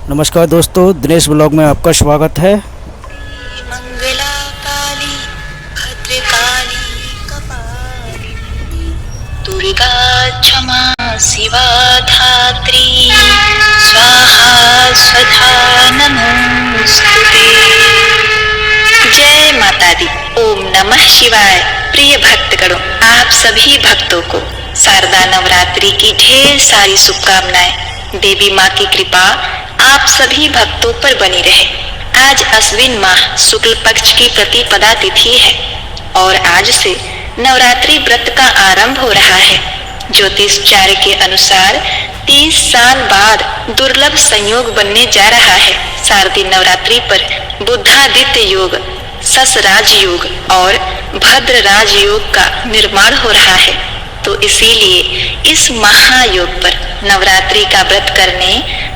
नमस्कार दोस्तों, दिनेश ब्लॉग में आपका स्वागत है। मंगला काली भद्रकाली कपालिनी दुर्गा क्षमा शिवा धात्री स्वाहा स्वधा नमोस्तुते। जय माता दी। ओम नमः शिवाय। प्रिय भक्तगणों, आप सभी भक्तों को शारदा नवरात्रि की ढेर सारी शुभकामनाएं। देवी माँ की कृपा आप सभी भक्तों पर बनी रहे। आज अश्विन माह शुक्ल पक्ष की प्रतिपदा तिथि है और आज से नवरात्रि व्रत का आरंभ हो रहा है। ज्योतिषाचार्य के अनुसार 30 साल बाद दुर्लभ संयोग बनने जा रहा है। शारदीय नवरात्रि पर बुधादित्य योग, सस राज योग और भद्र राज योग का निर्माण हो रहा है। तो इसीलिए इस महायोग पर नवरात्रि का व्रत करने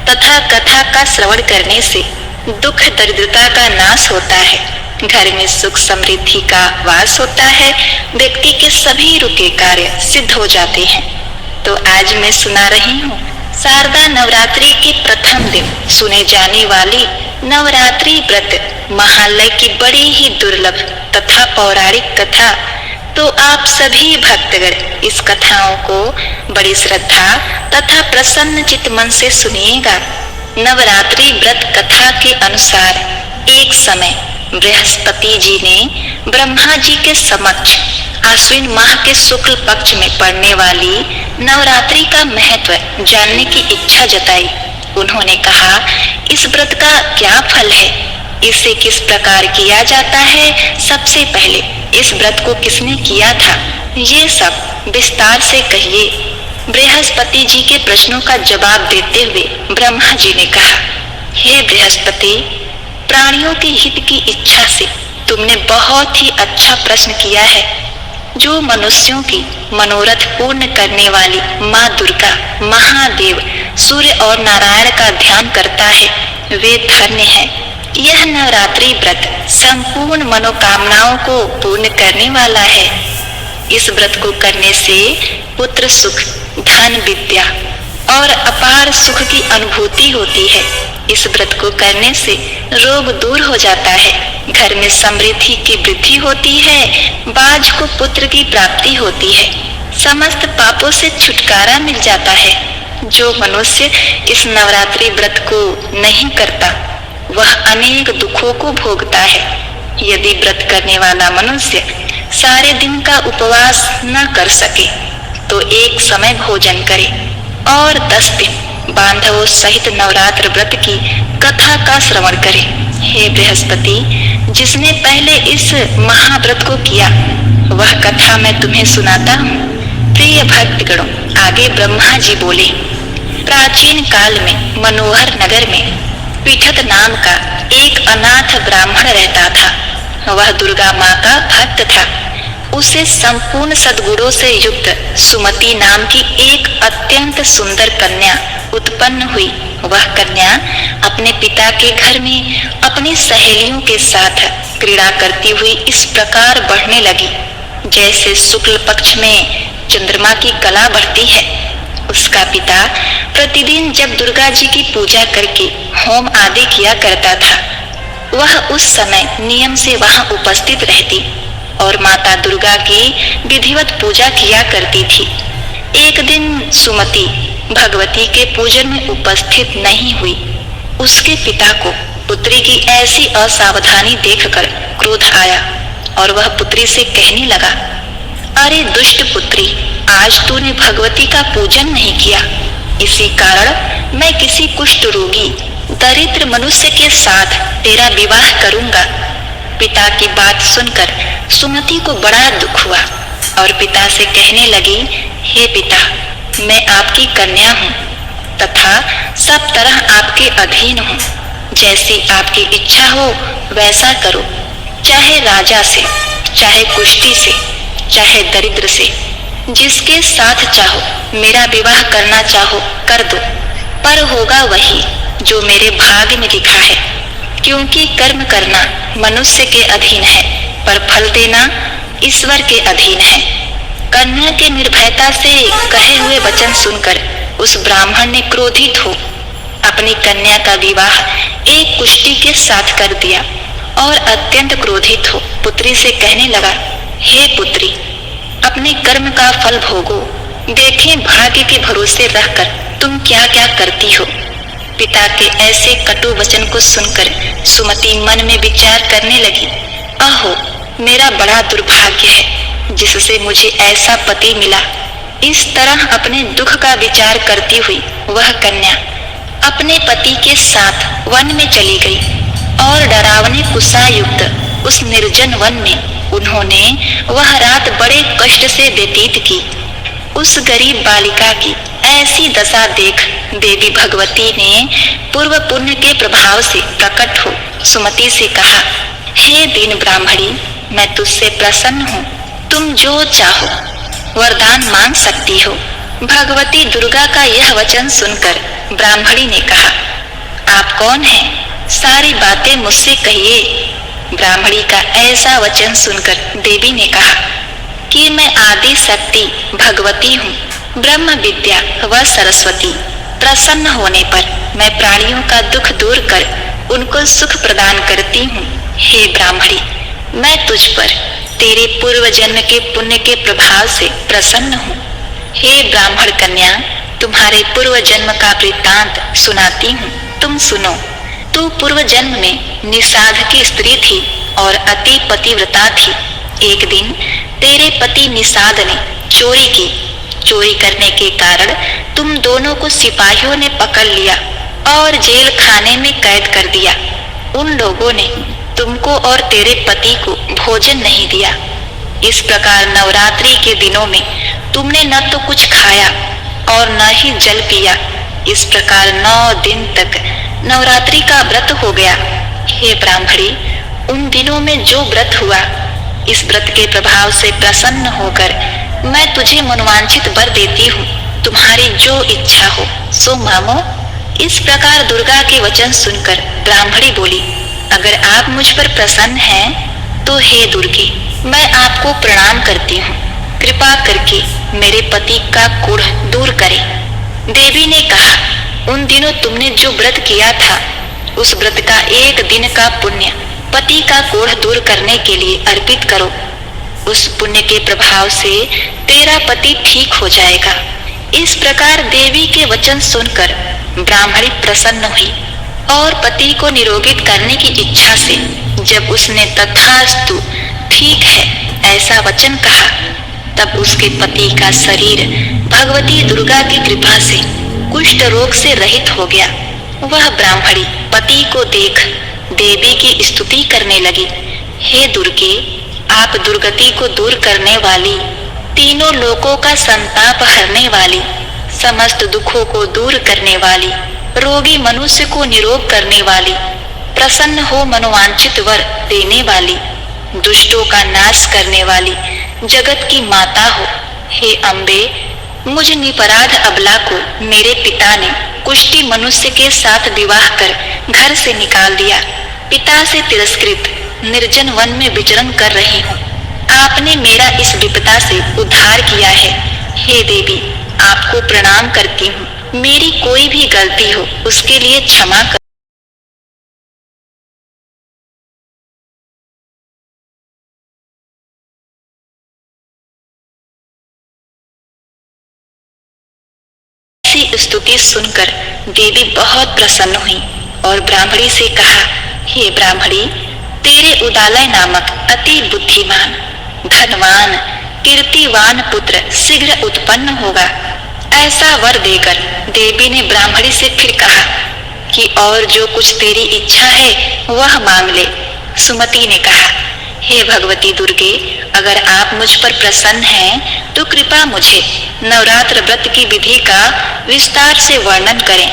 तथा कथा का श्रवण करने से दुख दरिद्रता का नाश होता है, घर में सुख समृद्धि का वास होता है, व्यक्ति के सभी रुके कार्य सिद्ध हो जाते हैं। तो आज मैं सुना रही हूँ शारदा नवरात्रि के प्रथम दिन सुने जाने वाली नवरात्रि व्रत महालय की बड़ी ही दुर्लभ तथा पौराणिक कथा। तो आप सभी भक्तगण इस कथाओं को बड़ी श्रद्धा तथा प्रसन्न चित्त मन से सुनिएगा। नवरात्रि व्रत कथा के अनुसार एक समय बृहस्पति जी ने ब्रह्मा जी के समक्ष आश्विन माह के शुक्ल पक्ष में पड़ने वाली नवरात्रि का महत्व जानने की इच्छा जताई। उन्होंने कहा, इस व्रत का क्या फल है, इसे किस प्रकार किया जाता है, सबसे पहले इस व्रत को किसने किया था, ये सब विस्तार से कहिए। बृहस्पति जी के प्रश्नों का जवाब देते हुए ब्रह्मा जी ने कहा, हे बृहस्पति, प्राणियों के हित की इच्छा से तुमने बहुत ही अच्छा प्रश्न किया है। जो मनुष्यों की मनोरथ पूर्ण करने वाली माँ दुर्गा, महादेव, सूर्य और नारायण का ध्यान करता है, वे धन्य है। यह नवरात्रि व्रत संपूर्ण मनोकामनाओं को पूर्ण करने वाला है। इस व्रत को करने से पुत्र सुख, धन, विद्या और अपार सुख की अनुभूति होती है। इस व्रत को करने से रोग दूर हो जाता है, घर में समृद्धि की वृद्धि होती है, बाज को पुत्र की प्राप्ति होती है, समस्त पापों से छुटकारा मिल जाता है। जो मनुष्य इस नवरात्रि व्रत को नहीं करता वह अनेक दुखों को भोगता है। यदि व्रत करने वाला मनुष्य सारे दिन का उपवास न कर सके तो एक समय भोजन करे और 10 दिन बांधवों सहित नवरात्र व्रत की कथा का श्रवण करे। हे बृहस्पति, जिसने पहले इस महाव्रत को किया वह कथा मैं तुम्हें सुनाता हूँ। प्रिय भक्तगणों, आगे ब्रह्मा जी बोले, प्राचीन काल में मनोहर नगर में पीठत नाम का एक अनाथ ब्राह्मण रहता था। वह दुर्गा माँ का भक्त था। उसे संपूर्ण सद्गुणों से युक्त सुमति नाम की एक अत्यंत सुंदर कन्या उत्पन्न हुई। वह कन्या अपने पिता के घर में अपनी सहेलियों के साथ क्रीड़ा करती हुई इस प्रकार बढ़ने लगी, जैसे शुक्ल पक्ष में चंद्रमा की कला बढ़ती है। उसका पिता प्रतिदिन जब दुर्गा जी की पूजा करके होम आदि किया करता था, वह उस समय नियम से वहां उपस्थित रहती और माता दुर्गा की विधिवत पूजा किया करती थी। एक दिन सुमति भगवती के पूजन में उपस्थित नहीं हुई। उसके पिता को पुत्री की ऐसी असावधानी देखकर क्रोध आया और वह पुत्री से कहने लगा, अरे दुष्ट पुत्री, आज तूने भगवती का पूजन नहीं किया, इसी कारण मैं किसी कुष्ठ रोगी दरिद्र मनुष्य के साथ तेरा विवाह करूंगा। पिता की बात सुनकर सुमति को बड़ा दुख हुआ और पिता से कहने लगी, हे पिता, मैं आपकी कन्या हूँ तथा सब तरह आपके अधीन हूँ। जैसी आपकी इच्छा हो वैसा करो, चाहे राजा से, चाहे कुष्ठी से, चाहे दरिद्र से, जिसके साथ चाहो मेरा विवाह करना चाहो कर दो, पर होगा वही जो मेरे भाग्य में लिखा है। क्योंकि कर्म करना मनुष्य के अधीन है, पर फल देना ईश्वर के अधीन है। कन्या के निर्भयता से कहे हुए वचन सुनकर उस ब्राह्मण ने क्रोधित हो अपनी कन्या का विवाह एक कुष्टी के साथ कर दिया और अत्यंत क्रोधित हो पुत्री से कहने लगा, हे पुत्री, अपने कर्म का फल भोगो। देखें भाग्य के भरोसे रहकर तुम क्या क्या करती हो। पिता के ऐसे कटु वचन को सुनकर सुमति मन में विचार करने लगी, आहो, मेरा बड़ा दुर्भाग्य है जिससे मुझे ऐसा पति मिला। इस तरह अपने दुख का विचार करती हुई वह कन्या अपने पति के साथ वन में चली गई और डरावने कुशायुक्त उस निर्जन वन में उन्होंने वह रात बड़े कष्ट से व्यतीत की। उस गरीब बालिका की ऐसी दशा देख देवी भगवती ने पूर्व पुण्य के प्रभाव से प्रकट हो सुमति से कहा, हे दीन ब्राह्मणी, मैं तुझसे प्रसन्न हूँ, तुम जो चाहो वरदान मांग सकती हो। भगवती दुर्गा का यह वचन सुनकर ब्राह्मणी ने कहा, आप कौन हैं? सारी बातें मुझसे कहिए। ब्राह्मणी का ऐसा वचन सुनकर देवी ने कहा कि मैं आदि शक्ति भगवती हूँ, ब्रह्म विद्या व सरस्वती। प्रसन्न होने पर मैं प्राणियों का दुख दूर कर उनको सुख प्रदान करती हूँ। हे ब्राह्मणी, मैं तुझ पर तेरे पूर्व जन्म के पुण्य के प्रभाव से प्रसन्न हूँ। हे ब्राह्मण कन्या, तुम्हारे पूर्व जन्म का वृत्तांत सुनाती हूँ, तुम सुनो। तू पूर्व जन्म में निषाद की स्त्री थी और अति पतिव्रता थी। एक दिन तेरे पति निषाद ने चोरी की। चोरी करने के कारण तुम दोनों को सिपाहियों ने पकड़ लिया और जेल खाने में कैद कर दिया। उन लोगों ने तुमको और तेरे पति को भोजन नहीं दिया। इस प्रकार नवरात्रि के दिनों में तुमने न तो कुछ खाया और न ही जल पिया। इस प्रकार 9 दिन तक नवरात्रि का व्रत हो गया। हे ब्राह्मणी, उन दिनों में जो व्रत हुआ, इस व्रत के प्रभाव से प्रसन्न होकर मैं तुझे मनोवांछित वर देती हूँ। तुम्हारी जो इच्छा हो सो मांगो। इस प्रकार दुर्गा के वचन सुनकर ब्राह्मणी बोली, अगर आप मुझ पर प्रसन्न हैं तो हे दुर्गे, मैं आपको प्रणाम करती हूँ। कृपा करके मेरे पति का कूढ़ दूर करें। देवी ने कहा, उन दिनों तुमने जो व्रत किया था, उस व्रत का एक दिन का पुण्य पति का कोढ़ दूर करने के लिए अर्पित करो। उस पुण्य के प्रभाव से तेरा पति ठीक हो जाएगा। इस प्रकार देवी के वचन सुनकर ब्राह्मणी प्रसन्न हुई और पति को निरोगित करने की इच्छा से जब उसने तथास्तु ठीक है ऐसा वचन कहा, तब उसके पति का शरीर भगवती दुर्गा की कृपा से कुष्ठ रोग से रहित हो गया। वह ब्राह्मणी पति को देख देवी की स्तुति करने लगी, हे दुर्गे, आप दुर्गति को दूर करने वाली, तीनों लोकों का संताप हरने वाली, समस्त दुखों को दूर करने वाली, रोगी मनुष्य को निरोग करने वाली, प्रसन्न हो मनोवांछित वर देने वाली, दुष्टों का नाश करने वाली, जगत की माता हो। हे अम्बे, मुझ निपराध अबला को मेरे पिता ने कुष्टी मनुष्य के साथ विवाह कर घर से निकाल दिया। पिता से तिरस्कृत निर्जन वन में विचरण कर रही हूँ। आपने मेरा इस विपदा से उद्धार किया है। हे देवी, आपको प्रणाम करती हूँ। मेरी कोई भी गलती हो उसके लिए क्षमा कर। स्तुति सुनकर देवी बहुत प्रसन्न हुई और ब्राह्मणी से कहा, हे ब्राह्मणी, तेरे उदालय नामक अति बुद्धिमान, धनवान, कीर्तिवान पुत्र शीघ्र उत्पन्न होगा। ऐसा वर देकर देवी ने ब्राह्मणी से फिर कहा कि और जो कुछ तेरी इच्छा है वह मांग ले। सुमति ने कहा, हे भगवती दुर्गे, अगर आप मुझ पर प्रसन्न हैं तो कृपा मुझे नवरात्र व्रत की विधि का विस्तार से वर्णन करें।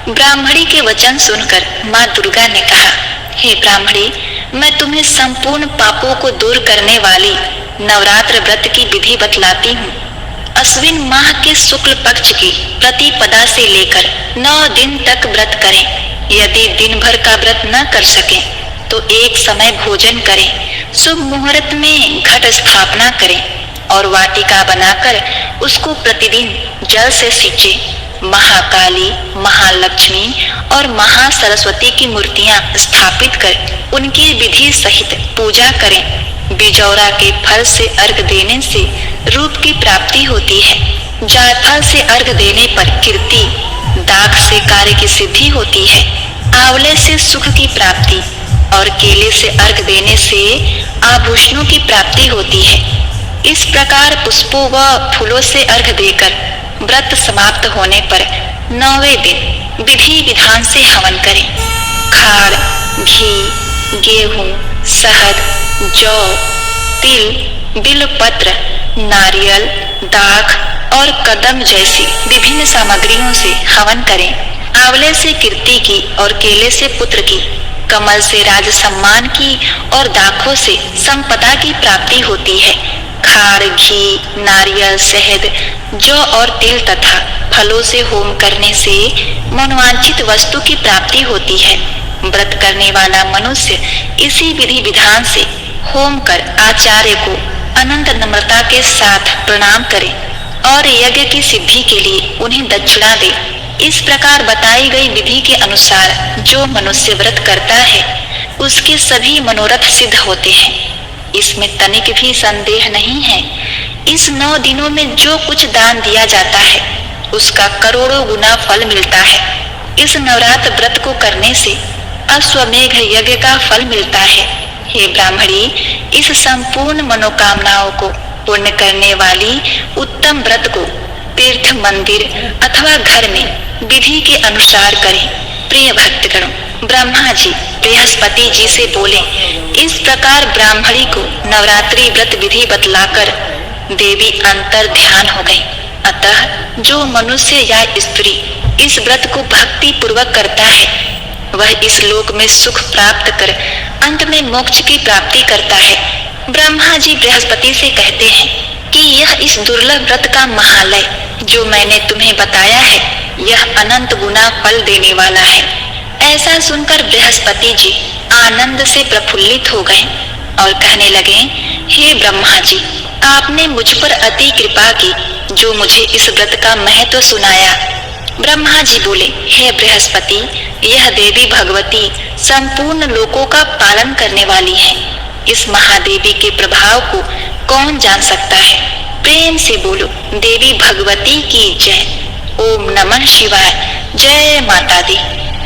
ब्राह्मणी के वचन सुनकर माँ दुर्गा ने कहा, हे ब्राह्मणी, मैं तुम्हें संपूर्ण पापों को दूर करने वाली नवरात्र व्रत की विधि बतलाती हूँ। अश्विन माह के शुक्ल पक्ष की प्रतिपदा से लेकर 9 दिन तक व्रत करें। यदि दिन भर का व्रत न कर सकें तो एक समय भोजन करें। शुभ मुहूर्त में घट स्थापना करें और वाटिका बनाकर उसको प्रतिदिन जल से सींचे। महाकाली, महालक्ष्मी और महासरस्वती की मूर्तियां स्थापित कर उनकी विधि सहित पूजा करें। बिजौरा के फल से अर्घ देने से रूप की प्राप्ति होती है। जायफल से अर्घ देने पर कीर्ति, दाख से कार्य की सिद्धि होती है, आंवले से सुख की प्राप्ति और केले से अर्घ देने से आभूषणों की प्राप्ति होती है। इस प्रकार पुष्पों व फूलों से अर्घ देकर व्रत समाप्त होने पर 9वें दिन विधि विधान से हवन करें। खाड़, घी, गेहूं, शहद, जौ, तिल, बिल्वपत्र, नारियल, दाख और कदम जैसी विभिन्न सामग्रियों से हवन करें। आंवले से कीर्ति की और केले से पुत्र की, कमल से राज सम्मान की और दाखों से संपदा की प्राप्ति होती है। खाड़, घी, नारियल, शहद, जौ और तिल तथा फलों से होम करने से मनोवांछित वस्तु की प्राप्ति होती है। व्रत करने वाला मनुष्य इसी विधि विधान से होम कर आचार्य को अनंत नम्रता के साथ प्रणाम करे और यज्ञ की सिद्धि के लिए उन्हें दक्षिणा दे। इस प्रकार बताई गई विधि के अनुसार जो मनुष्य व्रत करता है उसके सभी मनोरथ सिद्ध होते हैं। इसमें तनिक भी संदेह नहीं है। इस 9 दिनों में जो कुछ दान दिया जाता है उसका करोड़ों गुना फल मिलता है। इस नवरात्र व्रत को करने से अश्वमेघ यज्ञ का फल मिलता है। हे ब्राह्मणी, इस संपूर्ण मनोकामनाओं को पूर्ण करने वाली उत्तम व्रत को तीर्थ, मंदिर अथवा घर में विधि के अनुसार करें। प्रिय भक्तगणों, ब्रह्मा जी बृहस्पति जी से बोले। इस प्रकार ब्राह्मणी को नवरात्रि व्रत विधि बतलाकर देवी अंतर ध्यान हो गई। अतः जो मनुष्य या स्त्री इस व्रत को भक्ति पूर्वक करता है वह इस लोक में सुख प्राप्त कर अंत में मोक्ष की प्राप्ति करता है। ब्रह्मा जी बृहस्पति से कहते हैं कि यह इस दुर्लभ व्रत का महालय जो मैंने तुम्हें बताया है यह अनंत गुना फल देने वाला है। ऐसा सुनकर बृहस्पति जी आनंद से प्रफुल्लित हो गए और कहने लगे, हे ब्रह्मा जी, आपने मुझ पर अति कृपा की जो मुझे इस व्रत का महत्व सुनाया। ब्रह्मा जी बोले, हे बृहस्पति, यह देवी भगवती संपूर्ण लोकों का पालन करने वाली है। इस महादेवी के प्रभाव को कौन जान सकता है? प्रेम से बोलो, देवी भगवती की जय। ओम नमः शिवाय। जय माता दी।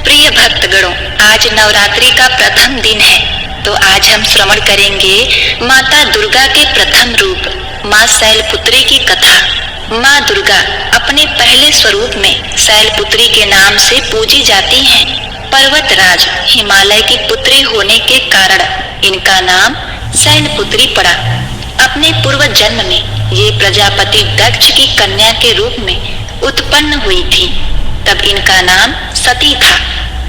प्रिय भक्तगणों, आज नवरात्रि का प्रथम दिन है, तो आज हम श्रवण करेंगे माता दुर्गा के प्रथम रूप माँ शैलपुत्री की कथा। माँ दुर्गा अपने पहले स्वरूप में शैलपुत्री के नाम से पूजी जाती हैं। पर्वतराज हिमालय की पुत्री होने के कारण इनका नाम शैलपुत्री पड़ा। अपने पूर्व जन्म में ये प्रजापति दक्ष की कन्या के रूप में उत्पन्न हुई थी। तब इनका नाम सती था।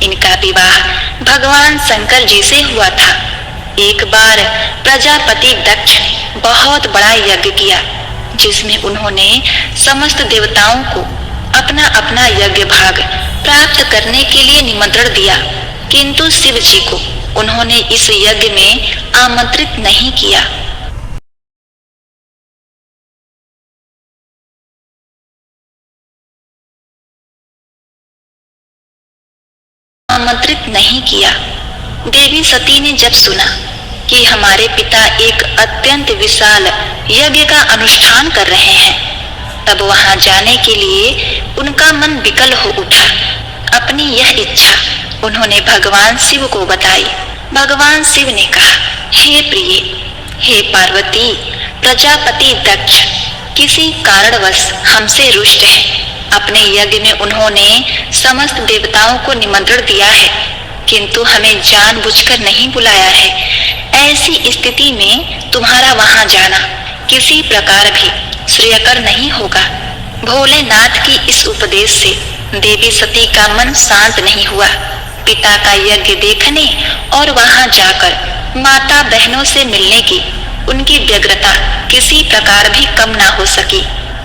इनका विवाह भगवान शंकर जी से हुआ था। एक बार प्रजापति दक्ष ने बहुत बड़ा यज्ञ किया जिसमें उन्होंने समस्त देवताओं को अपना अपना यज्ञ भाग प्राप्त करने के लिए निमंत्रण दिया, किंतु शिव जी को उन्होंने इस यज्ञ में आमंत्रित नहीं किया। देवी सती ने जब सुना कि हमारे पिता एक अत्यंत विशाल यज्ञ का अनुष्ठान कर रहे हैं, तब वहां जाने के लिए उनका मन विकल हो उठा। अपनी यह इच्छा उन्होंने भगवान शिव को बताई। भगवान शिव ने कहा, हे प्रिय, हे पार्वती, प्रजापति दक्ष किसी कारणवश हमसे रुष्ट है। अपने यज्ञ में उन्होंने समस्त देवताओं को निमंत्रण दिया है, किंतु हमें जानबूझकर नहीं बुलाया है। ऐसी स्थिति में तुम्हारा वहां जाना किसी प्रकार भी श्रेयकर नहीं होगा। भोलेनाथ की इस उपदेश से देवी सती का मन शांत नहीं हुआ। पिता का यज्ञ देखने और वहां जाकर माता बहनों से मिलने की उनकी व्यग्रता किसी प्रकार भी कम ना हो सकी।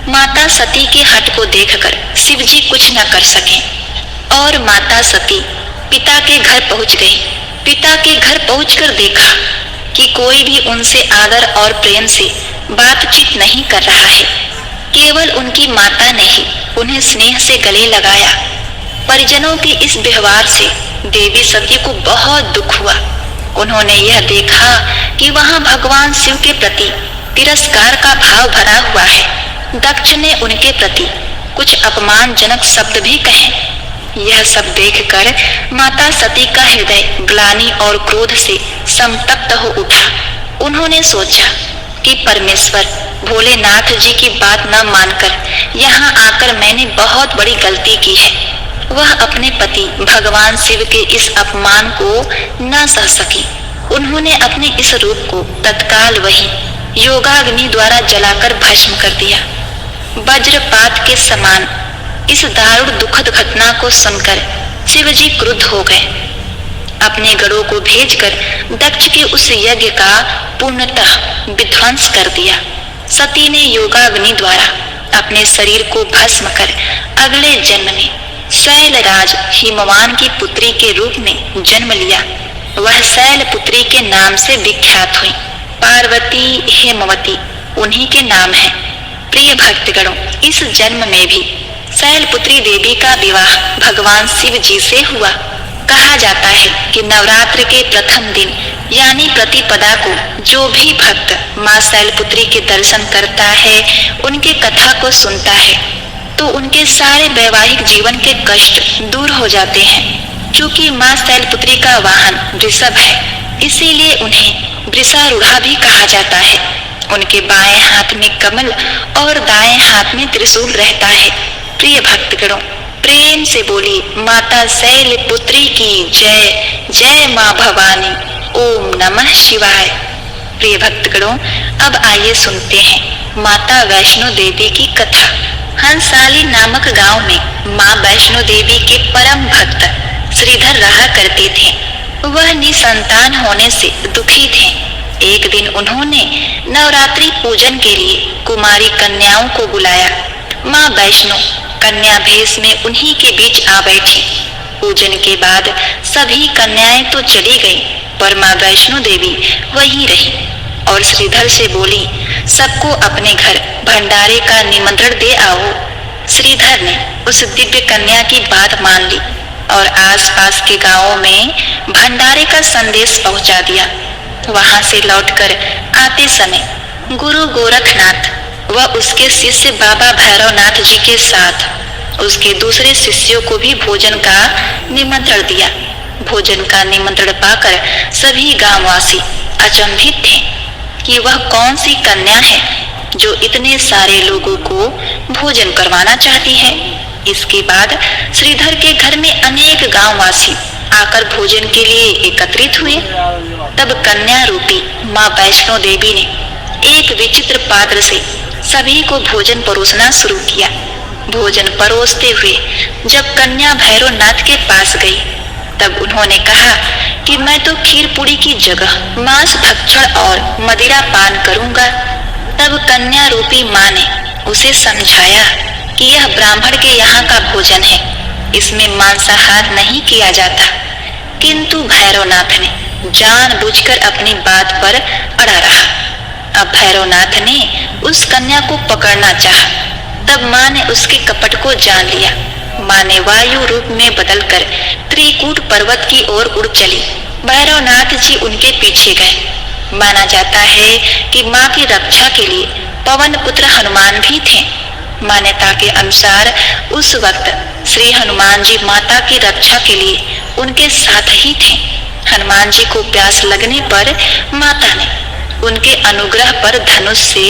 माता सती के हठ को देखकर शिव जी कुछ न कर सके और माता सती पिता के घर पहुंच गई। पिता के घर पहुंचकर देखा कि कोई भी उनसे आदर और प्रेम से बातचीत नहीं कर रहा है। केवल उनकी माता ने ही उन्हें स्नेह से गले लगाया। परिजनों के इस व्यवहार से देवी सती को बहुत दुख हुआ। उन्होंने यह देखा कि वहां भगवान शिव के प्रति तिरस्कार का भाव भरा हुआ है। दक्ष ने उनके प्रति कुछ अपमानजनक शब्द भी कहे। यह सब देखकर माता सती का हृदय ग्लानि और क्रोध से संतप्त हो उठा। उन्होंने सोचा कि परमेश्वर भोलेनाथ जी की बात न मानकर यहाँ आकर मैंने बहुत बड़ी गलती की है। वह अपने पति भगवान शिव के इस अपमान को न सह सकी। उन्होंने अपने इस रूप को तत्काल वही योगाग्नि द्वारा जलाकर भस्म कर दिया। वज्रपात के समान इस दारुण दुखद घटना को सुनकर शिवजी क्रुद्ध हो गए। अपने गणों को भेजकर दक्ष के उस यज्ञ का पूर्णतः विध्वंस कर दिया। सती ने योगाग्नि द्वारा अपने शरीर को भस्म कर अगले जन्म में शैलराज हिमवान की पुत्री के रूप में जन्म लिया। वह शैलपुत्री के नाम से विख्यात हुई। पार्वती हेमवती उन्हीं के नाम है। प्रिय भक्तगणों, इस जन्म में भी शैलपुत्री देवी का विवाह भगवान शिव जी से हुआ। कहा जाता है कि नवरात्र के प्रथम दिन यानी प्रतिपदा को जो भी भक्त माँ शैलपुत्री के दर्शन करता है, उनके कथा को सुनता है, तो उनके सारे वैवाहिक जीवन के कष्ट दूर हो जाते हैं। क्योंकि माँ शैलपुत्री का वाहन वृषभ है, इसीलिए उन्हें वृषारूढ़ा भी कहा जाता है। उनके बाएं हाथ में कमल और दाएं हाथ में त्रिशूल रहता है। प्रिय भक्तगणों, प्रेम से बोली माता शैलपुत्री की जय। जय माँ भवानी। ओम नमः शिवाय। प्रिय भक्तगणों, अब आइए सुनते हैं माता वैष्णो देवी की कथा। हंसाली नामक गांव में माँ वैष्णो देवी के परम भक्त श्रीधर रहा करते थे। वह निसंतान होने से दुखी थे। एक दिन उन्होंने नवरात्रि पूजन के लिए कुमारी कन्याओं को बुलाया। माँ वैष्णो कन्या भेष में उन्हीं के बीच आ बैठी। पूजन के बाद सभी कन्याएं तो चली गईं, पर माँ वैष्णो देवी वहीं रही और श्रीधर से बोली, सबको अपने घर भंडारे का निमंत्रण दे आओ। श्रीधर ने उस दिव्य कन्या की बात मान ली और आसपास के गांवों में भंडारे का संदेश पहुंचा दिया। वहां से लौटकर आते समय गुरु गोरखनाथ व उसके शिष्य बाबा भैरवनाथ जी के साथ उसके दूसरे शिष्यों को भी भोजन का निमंत्रण दिया। भोजन का निमंत्रण पाकर सभी गांववासी अचंभित थे कि वह कौन सी कन्या है जो इतने सारे लोगों को भोजन करवाना चाहती है। इसके बाद श्रीधर के घर में अनेक गांववासी आकर भोजन के लिए एकत्रित हुए। तब कन्या रूपी माँ वैष्णो देवी ने एक विचित्र पात्र से सभी को भोजन परोसना शुरू किया। भोजन परोसते हुए जब कन्या भैरवनाथ के पास गई, तब उन्होंने कहा कि मैं तो खीर पूरी की जगह मांस भक्षण और मदिरा पान करूंगा। तब कन्या रूपी माँ ने उसे समझाया कि यह ब्राह्मण के यहाँ का भोजन है, इसमें मांसाहार नहीं किया जाता। किंतु भैरवनाथ ने जानबूझकर अपनी बात पर अड़ा रहा। अब भैरवनाथ ने उस कन्या को पकड़ना चाहा। तब माँ ने उसके कपट को जान लिया। माँ ने वायु रूप में बदलकर त्रिकूट पर्वत की ओर उड़ चली। भैरवनाथ जी उनके पीछे गए। माना जाता है कि माँ की रक्षा के लिए पवन पुत्र हनुमान भी थे। मान्यता के अनुसार उस वक्त श्री हनुमान जी माता की रक्षा के लिए उनके साथ ही थे। हनुमान जी को प्यास लगने पर माता ने उनके अनुग्रह पर धनुष से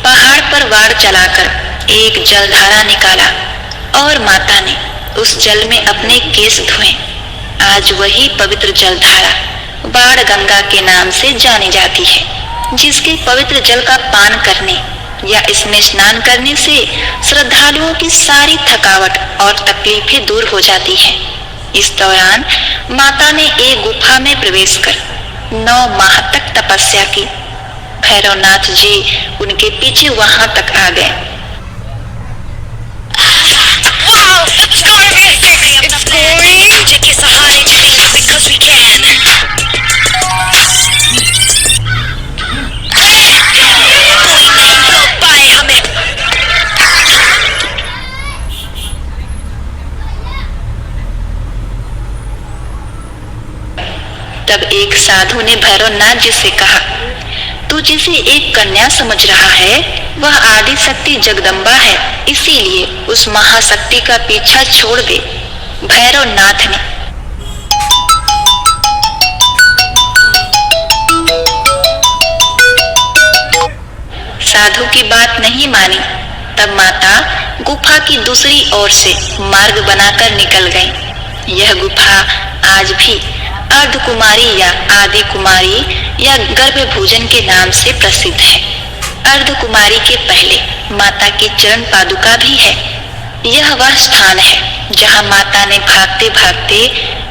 पहाड़ पर वार चलाकर एक जलधारा निकाला और माता ने उस जल में अपने केश धोए। आज वही पवित्र जलधारा बाण गंगा के नाम से जानी जाती है, जिसके पवित्र जल का पान करने या इसमें स्नान करने से श्रद्धालुओं की सारी थकावट और तकलीफें दूर हो जाती है। इस दौरान माता ने एक गुफा में प्रवेश कर 9 माह तक तपस्या की। भैरवनाथ जी उनके पीछे वहां तक आ गए। तब एक साधु ने भैरवनाथ जी से कहा, तू जिसे एक कन्या समझ रहा है वह आदि शक्ति जगदम्बा है, इसीलिए उस महाशक्ति का पीछा छोड़ दे। भैरवनाथ ने साधु की बात नहीं मानी। तब माता गुफा की दूसरी ओर से मार्ग बनाकर निकल गईं। यह गुफा आज भी अर्धकुमारी या आदि कुमारी या गर्भभोजन के नाम से प्रसिद्ध है। अर्धकुमारी के पहले माता की चरण पादुका भी है। यह वह स्थान है जहाँ माता ने भागते भागते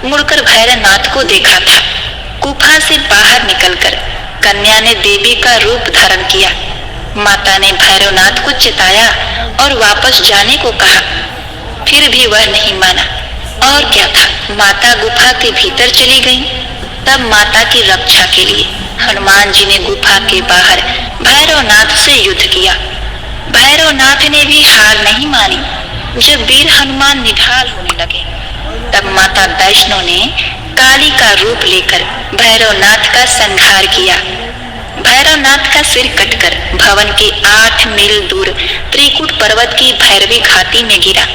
मुड़कर भैरवनाथ को देखा था। गुफा से बाहर निकलकर कन्या ने देवी का रूप धारण किया। माता ने भैरवनाथ को चिताया और वापस जाने को कहा, फिर भी वह नहीं माना। और क्या था, माता गुफा के भीतर चली गई। तब माता की रक्षा के लिए हनुमान जी ने गुफा के बाहर भैरवनाथ से युद्ध किया। भैरवनाथ ने भी हार नहीं मानी। जब वीर हनुमान निढाल होने लगे तब माता वैष्णो ने काली का रूप लेकर भैरवनाथ का संहार किया। भैरवनाथ का सिर कटकर भवन के 8 मील दूर त्रिकुट पर्वत की भैरवी घाटी में गिरा।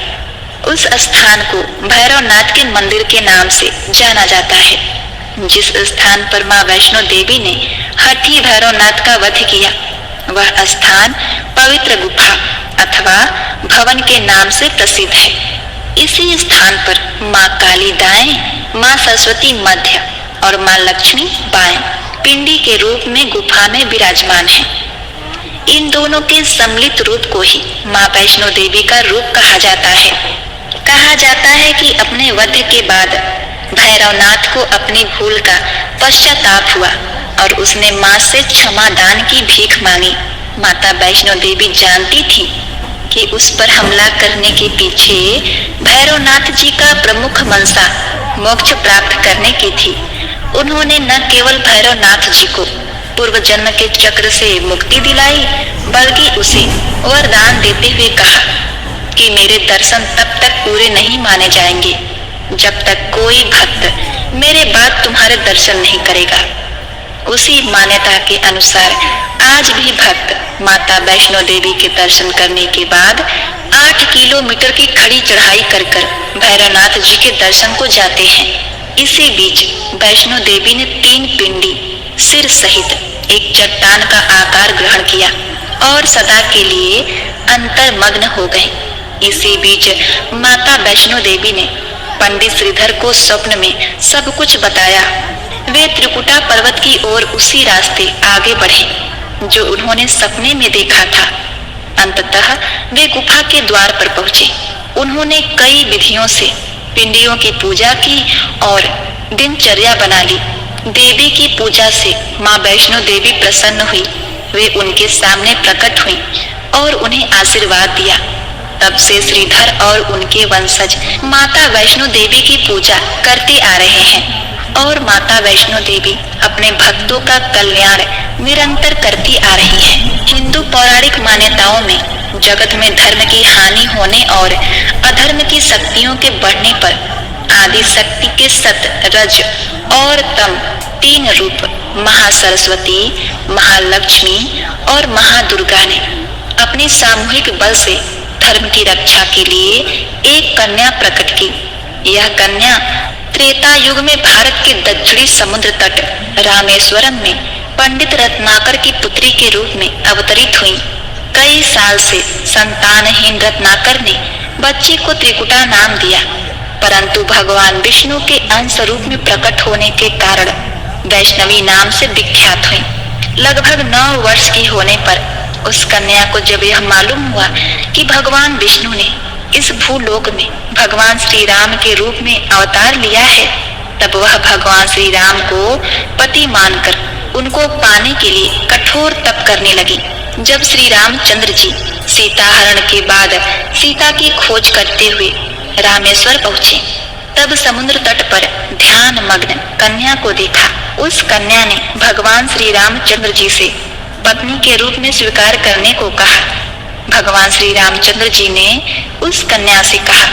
उस स्थान को भैरवनाथ के मंदिर के नाम से जाना जाता है। जिस स्थान पर मां वैष्णो देवी ने हठी भैरवनाथ का वध किया, वह स्थान पवित्र गुफा अथवा भवन के नाम से प्रसिद्ध है। इसी स्थान पर मां काली दाएं, मां सरस्वती मध्य और मां लक्ष्मी बाएं पिंडी के रूप में गुफा में विराजमान है। इन दोनों के सम्मिलित रूप को ही मां वैष्णो देवी का रूप कहा जाता है। कहा जाता है कि अपने वध के बाद भैरवनाथ को अपनी भूल का पश्चाताप हुआ और उसने मां से क्षमा दान की भीख मांगी। माता वैष्णो देवी जानती थी कि उस पर हमला करने के पीछे भैरवनाथ जी का प्रमुख मंशा मोक्ष प्राप्त करने की थी। उन्होंने न केवल भैरवनाथ जी को पूर्व जन्म के चक्र से मुक्ति दिलाई, बल्कि उसे वरदान देते हुए कहा कि मेरे दर्शन तब तक पूरे नहीं माने जाएंगे जब तक कोई भक्त मेरे बाद तुम्हारे दर्शन नहीं करेगा। उसी मान्यता के अनुसार आज भी भक्त माता वैष्णो देवी के दर्शन करने के बाद 8 किलोमीटर की खड़ी चढ़ाई कर भैरवनाथ जी के दर्शन को जाते हैं। इसी बीच वैष्णो देवी ने 3 पिंडी सिर सहित एक चट्टान का आकार ग्रहण किया और सदा के लिए अंतर्मग्न हो गए। इसी बीच माता वैष्णो देवी ने पंडित श्रीधर को स्वप्न में सब कुछ बताया। वे त्रिकुटा पर्वत की ओर उसी रास्ते आगे बढ़े जो उन्होंने सपने में देखा था। अंततः वे गुफा के द्वार पर पहुंचे। उन्होंने कई विधियों से पिंडियों की पूजा की और दिनचर्या बना ली। देवी की पूजा से मां वैष्णो देवी प्रसन्न हुई। वे उनके सामने प्रकट हुई और उन्हें आशीर्वाद दिया। तब से श्रीधर और उनके वंशज माता वैष्णो देवी की पूजा करते आ रहे हैं और माता वैष्णो देवी अपने भक्तों का कल्याण निरंतर करती आ रही है। हिंदू पौराणिक मान्यताओं में जगत में धर्म की हानि होने और अधर्म की शक्तियों के बढ़ने पर आदि शक्ति के सत, रज और तम 3 रूप महासरस्वती, महालक्ष्मी और महादुर्गा ने अपने सामूहिक बल से धर्म की रक्षा के लिए एक कन्या प्रकट की। यह कन्या त्रेता युग में भारत के दक्षिणी समुद्र तट रामेश्वरम में पंडित रत्नाकर की पुत्री के रूप में अवतरित हुई। कई साल से संतानहीन रत्नाकर ने बच्चे को त्रिकुटा नाम दिया, परंतु भगवान विष्णु के अंश रूप में प्रकट होने के कारण वैष्णवी नाम से विख्यात हुई। लगभग 9 वर्ष की होने पर उस कन्या को जब यह मालूम हुआ कि भगवान विष्णु ने इस भूलोक में भगवान श्री राम के रूप में अवतार लिया है, तब वह भगवान श्री राम को पति मानकर उनको पाने के लिए कठोर तप करने लगी। जब श्री रामचंद्र जी सीता हरण के बाद सीता की खोज करते हुए रामेश्वर पहुँचे, तब समुद्र तट पर ध्यान मग्न कन्या को देखा। उस कन्या ने भगवान श्री रामचंद्र जी से पत्नी के रूप में स्वीकार करने को कहा। भगवान श्री रामचंद्र जी ने उस कन्या से कहा,